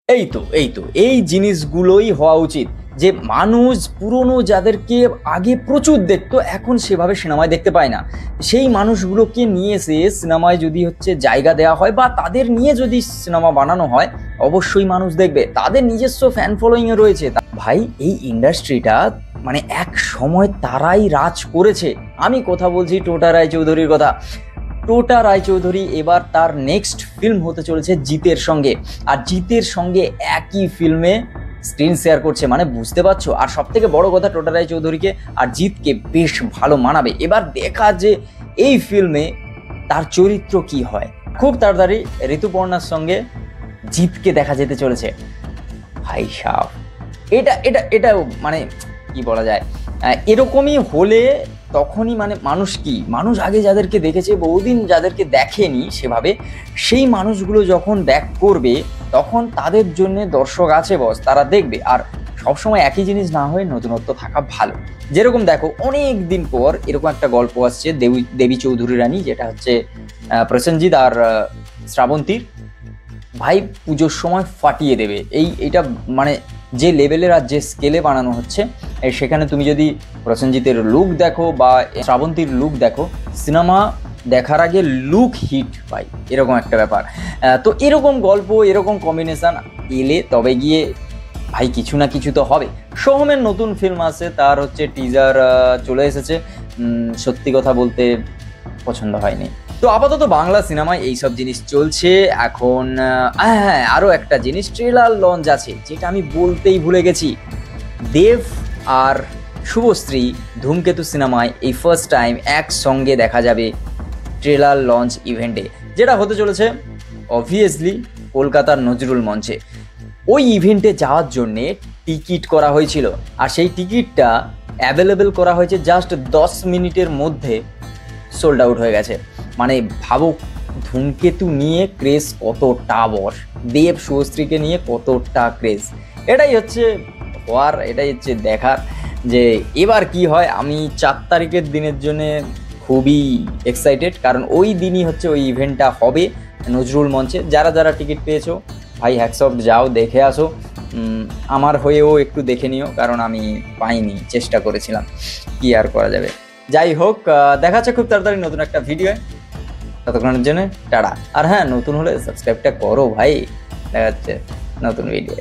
এই তো এই জিনিসগুলোই হওয়া উচিত, যে মানুষ পুরনো যাদেরকে আগে প্রচুর দেখতো এখন সেভাবে সিনেমায় দেখতে পায় না, সেই মানুষগুলোকে নিয়ে এসে সিনেমায় যদি হচ্ছে জায়গা দেওয়া হয় বা তাদের নিয়ে যদি সিনেমা বানানো হয়, অবশ্যই মানুষ দেখবে। তাদের নিজস্ব ফ্যান ফলোয়িং এ রয়েছে। ভাই এই ইন্ডাস্ট্রিটা মানে এক সময় তারাই রাজ করেছে। আমি কথা বলছি টোটা রায়চৌধুরীর কথা। টোটা রায়চৌধুরী এবার তার নেক্সট ফিল্ম হতে চলেছে জিতের সঙ্গে, আর জিতের সঙ্গে একই ফিল্মে স্ক্রিন শেয়ার করছে, মানে বুঝতে পারছো। আর সব থেকে বড় কথা, টোটা রায়চৌধুরীকে আর জিতকে বেশ ভালো মানাবে। এবার দেখা যে এই ফিল্মে তার চরিত্র কি হয়। খুব তাড়াতাড়ি ঋতুপর্ণার সঙ্গে জিতকে দেখা যেতে চলেছে। ভাই সাহেব, এটা এটা এটা মানে কি বলা যায়, এরকমই হলে তখনই মানে মানুষ আগে যাদেরকে দেখেছে, বহুদিন যাদেরকে দেখেনি সেভাবে, সেই মানুষগুলো যখন ব্যাক করবে তখন তাদের জন্য দর্শক আছে বস, তারা দেখবে। আর সবসময় একই জিনিস না হয়ে নতুনত্ব থাকা ভালো। যেরকম দেখো অনেক দিন পর এরকম একটা গল্প আসছে দেবী চৌধুরী রানী, যেটা হচ্ছে প্রসেনজিৎ আর শ্রাবন্তীর। ভাই পুজোর সময় ফাটিয়ে দেবে। এইটা মানে যে লেভেলের আর যে স্কেলে বানানো হচ্ছে, সেখানে তুমি যদি প্রসেনজিতের লুক দেখো বা শ্রাবন্তীর লুক দেখো, সিনেমা দেখার আগে লুক হিট পাই, এরকম একটা ব্যাপার। তো এরকম গল্প, এরকম কম্বিনেশন এলে তবে গিয়ে ভাই কিছু না কিছু তো হবে। সোহমের নতুন ফিল্ম আছে, তার হচ্ছে টিজার চলে এসেছে। সত্যি কথা বলতে পছন্দ হয়নি। তো আপাতত বাংলা সিনেমায় এইসব জিনিস চলছে এখন। হ্যাঁ, আরো একটা জিনিস, ট্রেলার লঞ্চ আছে, যেটা আমি বলতেই ভুলে গেছি। দেব আর শুভশ্রী ধূমকেতু সিনেমায় এই ফার্স্ট টাইম একসঙ্গে দেখা যাবে ট্রেলার লঞ্চ ইভেন্টে, যেটা হতে চলেছে অবভিয়াসলি কলকাতার নজরুল মঞ্চে। ওই ইভেন্টে যাওয়ার জন্যে টিকিট করা হয়েছিল, আর সেই টিকিটটা অ্যাভেলেবেল করা হয়েছে জাস্ট 10 মিনিটের মধ্যে, সোল্ড আউট হয়ে গেছে। মানে ভাবো ধূমকেতু নিয়ে ক্রেজ কতটা, বস দেব শুভশ্রীকে নিয়ে কতটা ক্রেজ। এটাই হচ্ছে হওয়ার, এটাই হচ্ছে দেখার যে এবার কি হয়। আমি 4 তারিখের দিনের জন্য খুবই এক্সাইটেড, কারণ ওই দিনই হচ্ছে ওই ইভেন্টটা হবে নজরুল মঞ্চে। যারা যারা টিকিট পেয়েছো ভাই হ্যাটস অফ, যাও দেখে আসো। আমার হয়েও একটু দেখে নিও, কারণ আমি পাইনি, চেষ্টা করেছিলাম, কি আর করা যাবে। যাই হোক, দেখা যাচ্ছে খুব তাড়াতাড়ি নতুন একটা ভিডিও। ততক্ষণের জন্য টাটা। আর হ্যাঁ, নতুন হলে সাবস্ক্রাইবটা করো ভাই। দেখা যাচ্ছে নতুন ভিডিও।